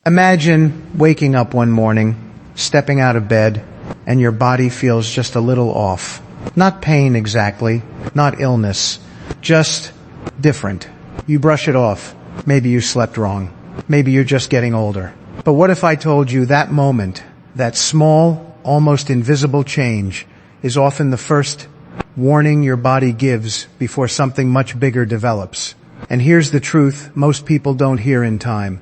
Imagine waking up one morning, stepping out of bed, and your body feels just a little off. Not pain exactly, not illness, just different. You brush it off. Maybe you slept wrong. Maybe you're just getting older. But what if I told you that moment, that small, almost invisible change, is often the first warning your body gives before something much bigger develops? And here's the truth most people don't hear in time.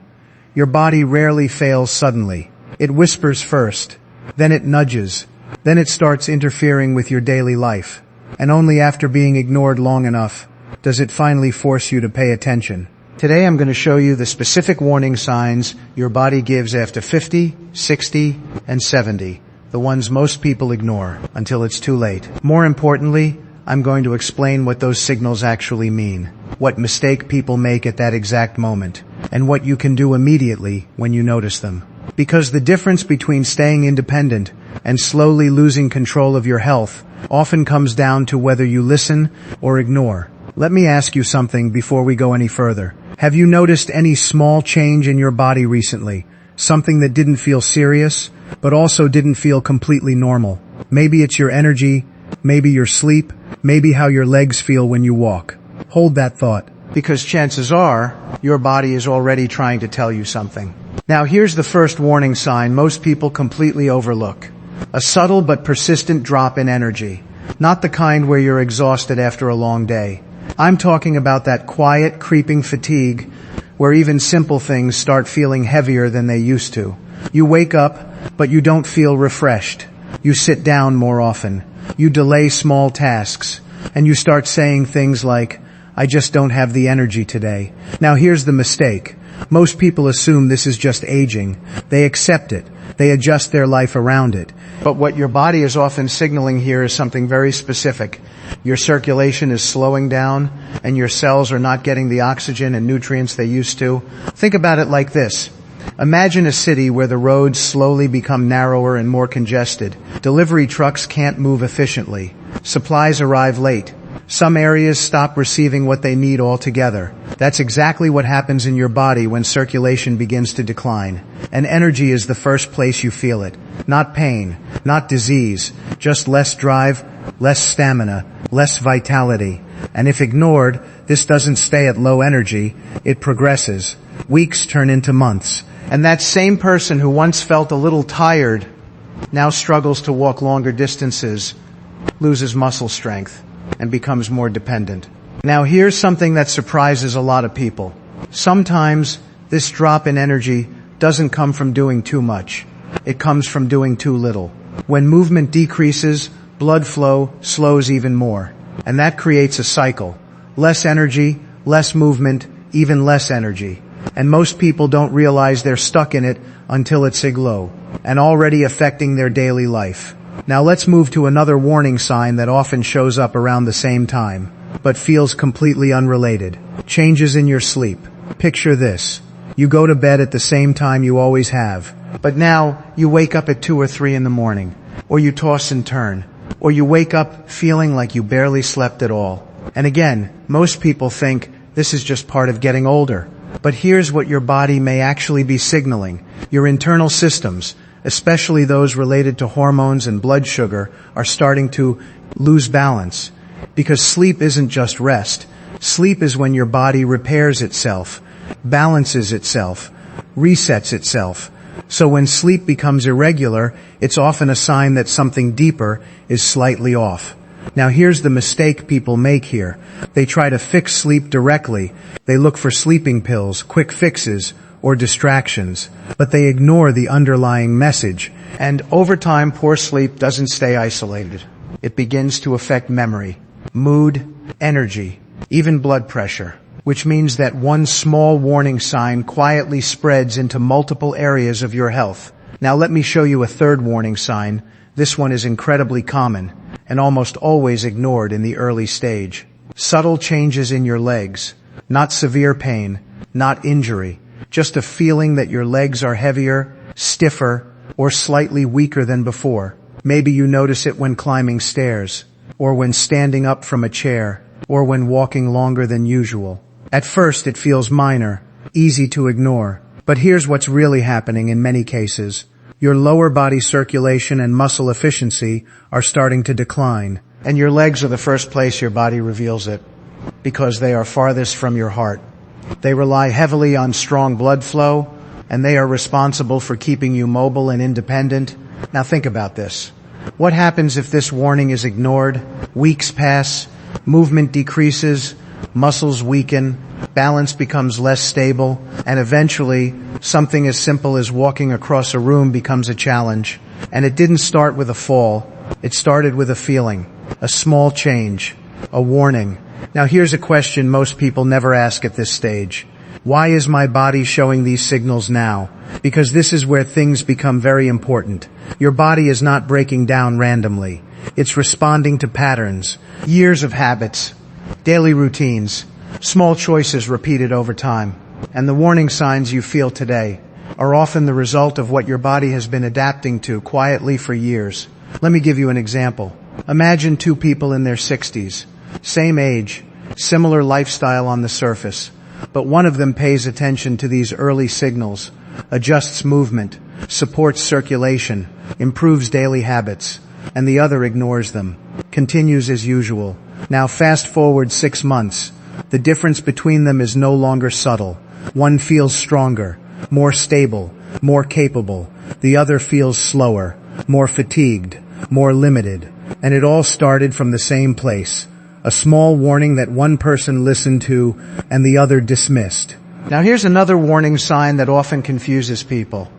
Your body rarely fails suddenly. It whispers first, then it nudges, then it starts interfering with your daily life. And only after being ignored long enough does it finally force you to pay attention. Today I'm going to show you the specific warning signs your body gives after 50, 60, and 70, the ones most people ignore until it's too late. More importantly, I'm going to explain what those signals actually mean, what mistake people make at that exact moment, and what you can do immediately when you notice them. Because the difference between staying independent and slowly losing control of your health often comes down to whether you listen or ignore. Let me ask you something before we go any further. Have you noticed any small change in your body recently? Something that didn't feel serious, but also didn't feel completely normal? Maybe it's your energy, maybe your sleep, maybe how your legs feel when you walk. Hold that thought, because chances are your body is already trying to tell you something. Now here's the first warning sign most people completely overlook. A subtle but persistent drop in energy. Not the kind where you're exhausted after a long day. I'm talking about that quiet, creeping fatigue where even simple things start feeling heavier than they used to. You wake up, but you don't feel refreshed. You sit down more often. You delay small tasks. And you start saying things like, "I just don't have the energy today." Now here's the mistake. Most people assume this is just aging. They accept it. They adjust their life around it. But what your body is often signaling here is something very specific. Your circulation is slowing down, and your cells are not getting the oxygen and nutrients they used to. Think about it like this. Imagine a city where the roads slowly become narrower and more congested. Delivery trucks can't move efficiently. Supplies arrive late. Some areas stop receiving what they need altogether. That's exactly what happens in your body when circulation begins to decline. And energy is the first place you feel it. Not pain, not disease, just less drive, less stamina, less vitality. And if ignored, this doesn't stay at low energy, it progresses. Weeks turn into months. And that same person who once felt a little tired now struggles to walk longer distances, loses muscle strength, and becomes more dependent. Now here's something that surprises a lot of people. Sometimes this drop in energy doesn't come from doing too much. It comes from doing too little. When movement decreases, blood flow slows even more. And that creates a cycle. Less energy, less movement, even less energy. And most people don't realize they're stuck in it until it's low and already affecting their daily life. Now let's move to another warning sign that often shows up around the same time, but feels completely unrelated. Changes in your sleep. Picture this. You go to bed at the same time you always have, but now you wake up at 2 or 3 in the morning, or you toss and turn, or you wake up feeling like you barely slept at all. And again, most people think this is just part of getting older. But here's what your body may actually be signaling. Your internal systems, especially those related to hormones and blood sugar, are starting to lose balance. Because sleep isn't just rest. Sleep is when your body repairs itself, balances itself, resets itself. So when sleep becomes irregular, it's often a sign that something deeper is slightly off. Now here's the mistake people make here. They try to fix sleep directly. They look for sleeping pills, quick fixes, or distractions, but they ignore the underlying message. And over time, poor sleep doesn't stay isolated. It begins to affect memory, mood, energy, even blood pressure, which means that one small warning sign quietly spreads into multiple areas of your health. Now let me show you a third warning sign. This one is incredibly common and almost always ignored in the early stage. Subtle changes in your legs, not severe pain, not injury, just a feeling that your legs are heavier, stiffer, or slightly weaker than before. Maybe you notice it when climbing stairs, or when standing up from a chair, or when walking longer than usual. At first it feels minor, easy to ignore, But here's what's really happening in many cases. Your lower body circulation and muscle efficiency are starting to decline. And your legs are the first place your body reveals it, because they are farthest from your heart. They rely heavily on strong blood flow, and they are responsible for keeping you mobile and independent. Now think about this. What happens if this warning is ignored? Weeks pass, movement decreases, muscles weaken, balance becomes less stable, and eventually something as simple as walking across a room becomes a challenge. And it didn't start with a fall. It started with a feeling, a small change, a warning. Now here's a question most people never ask at this stage. Why is my body showing these signals now? Because this is where things become very important. Your body is not breaking down randomly. It's responding to patterns, years of habits, daily routines, small choices repeated over time. And the warning signs you feel today are often the result of what your body has been adapting to quietly for years. Let me give you an example. Imagine two people in their 60s, same age, similar lifestyle on the surface, but one of them pays attention to these early signals, adjusts movement, supports circulation, improves daily habits, and the other ignores them, continues as usual. Now fast forward 6 months. The difference between them is no longer subtle. One feels stronger, more stable, more capable. The other feels slower, more fatigued, more limited. And it all started from the same place. A small warning that one person listened to and the other dismissed. Now here's another warning sign that often confuses people.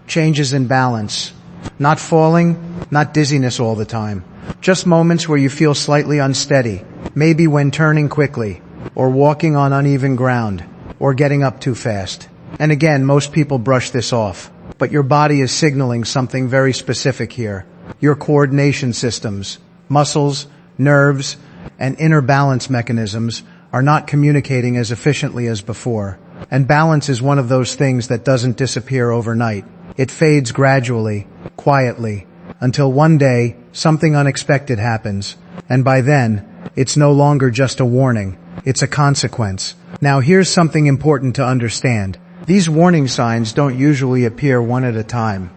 Changes in balance. Not falling, not dizziness all the time. Just moments where you feel slightly unsteady. Maybe when turning quickly, or walking on uneven ground, or getting up too fast. And again, most people brush this off. But your body is signaling something very specific here. Your coordination systems, muscles, nerves, and inner balance mechanisms are not communicating as efficiently as before. And balance is one of those things that doesn't disappear overnight. It fades gradually, quietly, until one day something unexpected happens. And by then, it's no longer just a warning. It's a consequence. Now here's something important to understand. These warning signs don't usually appear one at a time.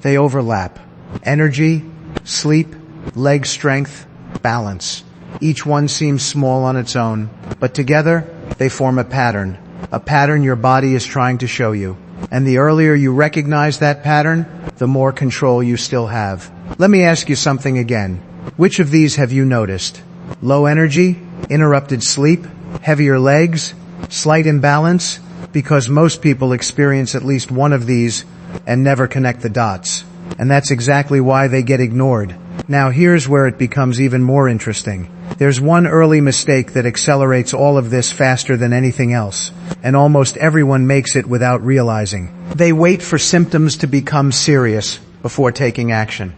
They overlap. Energy, sleep, leg strength, balance. Each one seems small on its own, but together they form a pattern your body is trying to show you. And the earlier you recognize that pattern, the more control you still have. Let me ask you something again. Which of these have you noticed? Low energy, interrupted sleep, heavier legs, slight imbalance? Because most people experience at least one of these and never connect the dots. And that's exactly why they get ignored. Now here's where it becomes even more interesting. There's one early mistake that accelerates all of this faster than anything else, and almost everyone makes it without realizing. They wait for symptoms to become serious before taking action.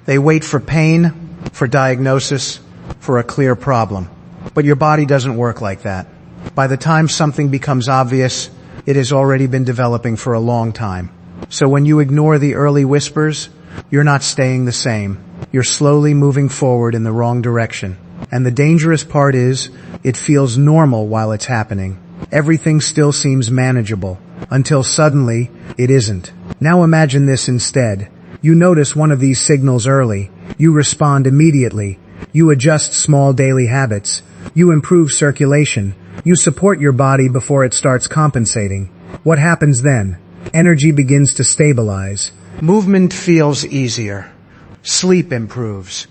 They wait for pain, for diagnosis, for a clear problem. But your body doesn't work like that. By the time something becomes obvious, it has already been developing for a long time. So when you ignore the early whispers, you're not staying the same. You're slowly moving forward in the wrong direction. And the dangerous part is, it feels normal while it's happening. Everything still seems manageable, until suddenly, it isn't. Now imagine this instead. You notice one of these signals early. You respond immediately. You adjust small daily habits. You improve circulation. You support your body before it starts compensating. What happens then? Energy begins to stabilize. Movement feels easier. Sleep improves.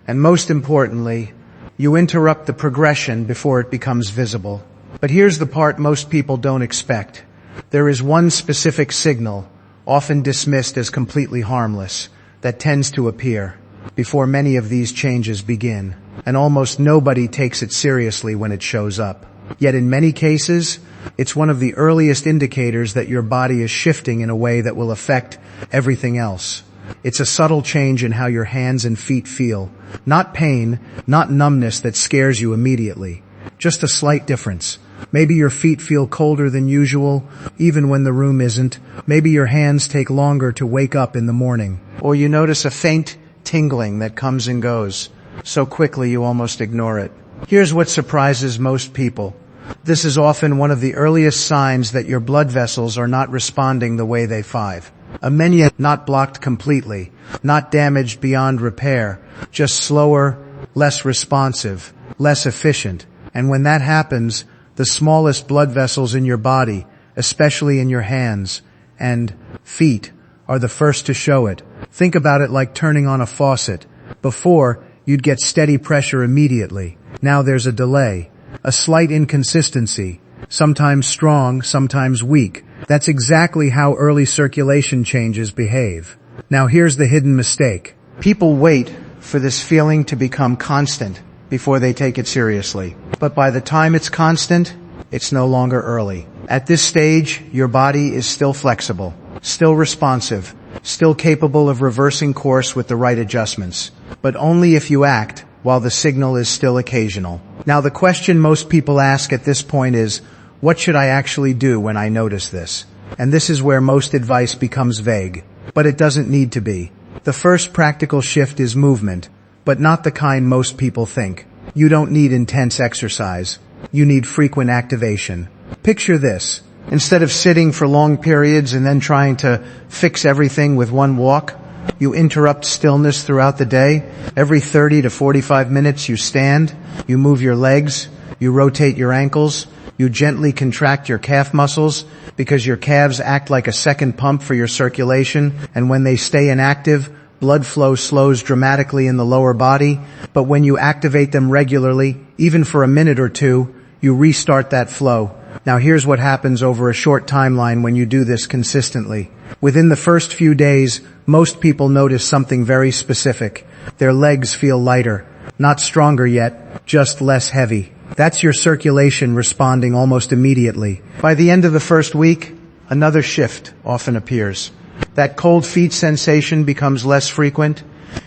And most importantly, you interrupt the progression before it becomes visible. But here's the part most people don't expect. There is one specific signal, often dismissed as completely harmless, that tends to appear before many of these changes begin. And almost nobody takes it seriously when it shows up. Yet in many cases, it's one of the earliest indicators that your body is shifting in a way that will affect everything else. It's a subtle change in how your hands and feet feel. Not pain, not numbness that scares you immediately. Just a slight difference. Maybe your feet feel colder than usual, even when the room isn't. Maybe your hands take longer to wake up in the morning. Or you notice a faint tingling that comes and goes so quickly you almost ignore it. Here's what surprises most people. This is often one of the earliest signs that your blood vessels are not responding the way they five. Anemia not blocked completely, not damaged beyond repair, just slower, less responsive, less efficient. And when that happens, the smallest blood vessels in your body, especially in your hands and feet, are the first to show it. Think about it like turning on a faucet. Before, you'd get steady pressure immediately. Now there's a delay, a slight inconsistency, sometimes strong, sometimes weak. That's exactly how early circulation changes behave. Now here's the hidden mistake. People wait for this feeling to become constant before they take it seriously. But by the time it's constant, it's no longer early. At this stage, your body is still flexible, still responsive, still capable of reversing course with the right adjustments. But only if you act while the signal is still occasional. Now the question most people ask at this point is, what should I actually do when I notice this? And this is where most advice becomes vague. But it doesn't need to be. The first practical shift is movement, but not the kind most people think. You don't need intense exercise. You need frequent activation. Picture this. Instead of sitting for long periods and then trying to fix everything with one walk, you interrupt stillness throughout the day. Every 30 to 45 minutes you stand, you move your legs, you rotate your ankles, you gently contract your calf muscles because your calves act like a second pump for your circulation, and when they stay inactive, blood flow slows dramatically in the lower body. But when you activate them regularly, even for a minute or two, you restart that flow. Now here's what happens over a short timeline when you do this consistently. Within the first few days, most people notice something very specific. Their legs feel lighter, not stronger yet, just less heavy. That's your circulation responding almost immediately. By the end of the first week, another shift often appears. That cold feet sensation becomes less frequent.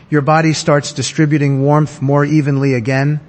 Your body starts distributing warmth more evenly again.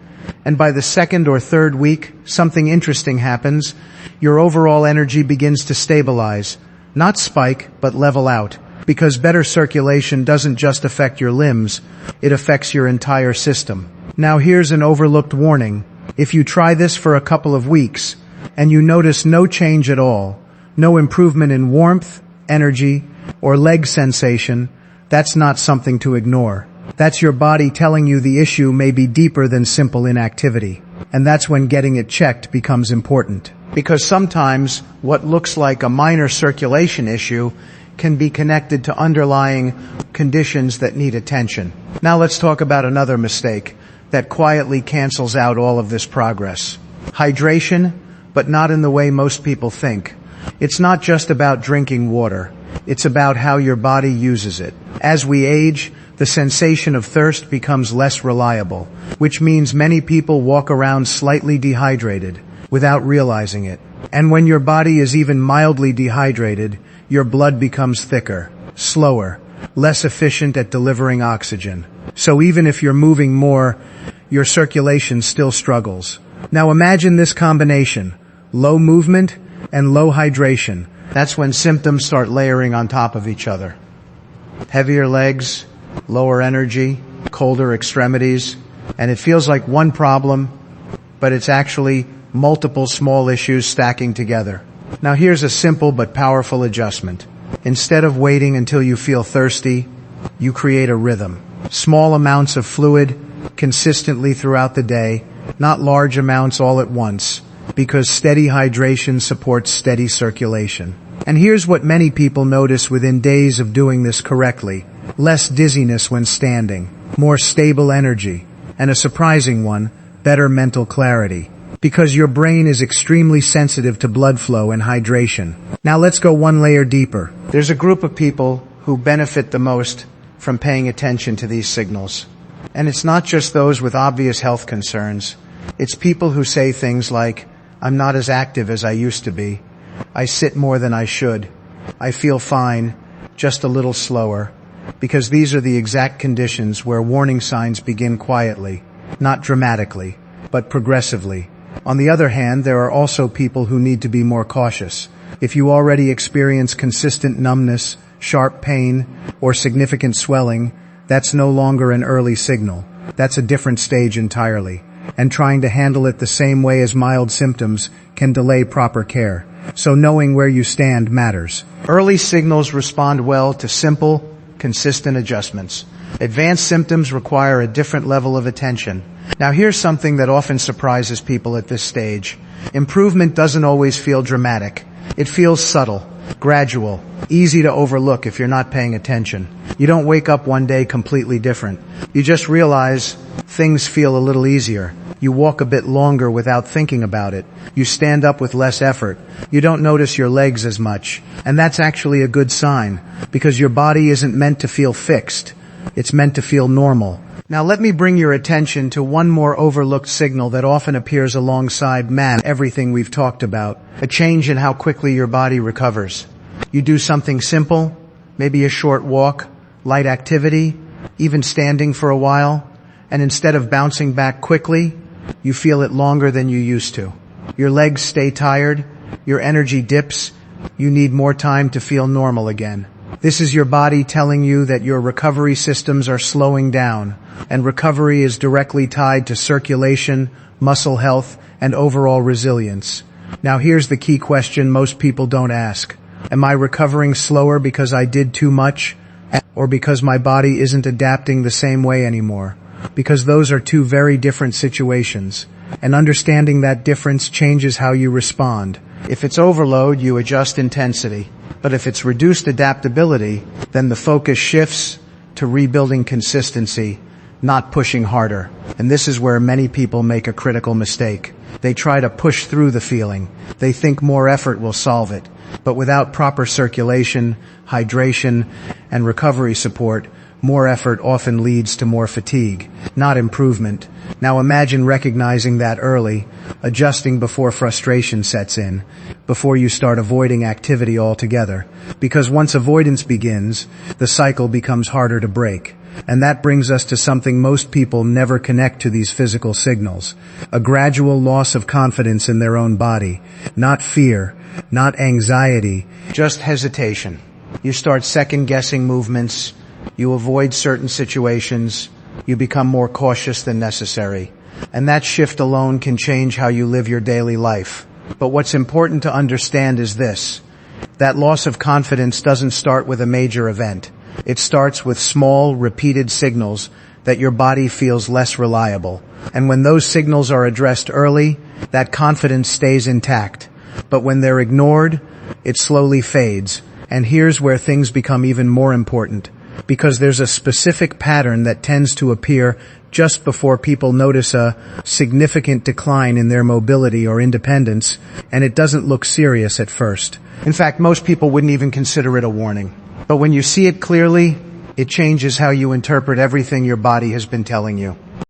And by the second or third week, something interesting happens. Your overall energy begins to stabilize. Not spike, but level out. Because better circulation doesn't just affect your limbs, it affects your entire system. Now here's an overlooked warning. If you try this for a couple of weeks, and you notice no change at all, no improvement in warmth, energy, or leg sensation, that's not something to ignore. That's your body telling you the issue may be deeper than simple inactivity. And that's when getting it checked becomes important. Because sometimes what looks like a minor circulation issue can be connected to underlying conditions that need attention. Now let's talk about another mistake that quietly cancels out all of this progress. Hydration, but not in the way most people think. It's not just about drinking water. It's about how your body uses it. As we age, the sensation of thirst becomes less reliable, which means many people walk around slightly dehydrated without realizing it. And when your body is even mildly dehydrated, your blood becomes thicker, slower, less efficient at delivering oxygen. So even if you're moving more, your circulation still struggles. Now imagine this combination, low movement and low hydration. That's when symptoms start layering on top of each other. Heavier legs, lower energy, colder extremities, and it feels like one problem, but it's actually multiple small issues stacking together. Now here's a simple but powerful adjustment. Instead of waiting until you feel thirsty, you create a rhythm. Small amounts of fluid consistently throughout the day, not large amounts all at once, because steady hydration supports steady circulation. And here's what many people notice within days of doing this correctly. Less dizziness when standing, more stable energy, and a surprising one, better mental clarity. Because your brain is extremely sensitive to blood flow and hydration. Now let's go one layer deeper. There's a group of people who benefit the most from paying attention to these signals. And it's not just those with obvious health concerns. It's people who say things like, I'm not as active as I used to be. I sit more than I should. I feel fine, just a little slower. Because these are the exact conditions where warning signs begin quietly, not dramatically, but progressively. On the other hand, there are also people who need to be more cautious. If you already experience consistent numbness, sharp pain, or significant swelling, that's no longer an early signal. That's a different stage entirely. and trying to handle it the same way as mild symptoms can delay proper care. So knowing where you stand matters. Early signals respond well to simple, consistent adjustments. Advanced symptoms require a different level of attention. Now here's something that often surprises people at this stage. Improvement doesn't always feel dramatic. It feels subtle, gradual, easy to overlook if you're not paying attention. You don't wake up one day completely different. You just realize things feel a little easier. You walk a bit longer without thinking about it. You stand up with less effort. You don't notice your legs as much. And that's actually a good sign, because your body isn't meant to feel fixed. It's meant to feel normal. Now let me bring your attention to one more overlooked signal that often appears alongside everything we've talked about. A change in how quickly your body recovers. You do something simple, maybe a short walk, light activity, even standing for a while, and instead of bouncing back quickly, you feel it longer than you used to. Your legs stay tired, your energy dips, you need more time to feel normal again. This is your body telling you that your recovery systems are slowing down, and recovery is directly tied to circulation, muscle health, and overall resilience. Now here's the key question most people don't ask. Am I recovering slower because I did too much, or because my body isn't adapting the same way anymore? Because those are two very different situations, and understanding that difference changes how you respond. If it's overload, you adjust intensity. But if it's reduced adaptability, then the focus shifts to rebuilding consistency, not pushing harder. And this is where many people make a critical mistake. They try to push through the feeling. They think more effort will solve it. But without proper circulation, hydration, and recovery support, more effort often leads to more fatigue, not improvement. Now imagine recognizing that early, adjusting before frustration sets in, before you start avoiding activity altogether. Because once avoidance begins, the cycle becomes harder to break. And that brings us to something most people never connect to these physical signals. A gradual loss of confidence in their own body. Not fear, not anxiety, just hesitation. You start second-guessing movements. You avoid certain situations. You become more cautious than necessary. And that shift alone can change how you live your daily life. But what's important to understand is this. That loss of confidence doesn't start with a major event. It starts with small, repeated signals that your body feels less reliable. And when those signals are addressed early, that confidence stays intact. But when they're ignored, it slowly fades. And here's where things become even more important. Because there's a specific pattern that tends to appear just before people notice a significant decline in their mobility or independence, and it doesn't look serious at first. In fact, most people wouldn't even consider it a warning. But when you see it clearly, it changes how you interpret everything your body has been telling you.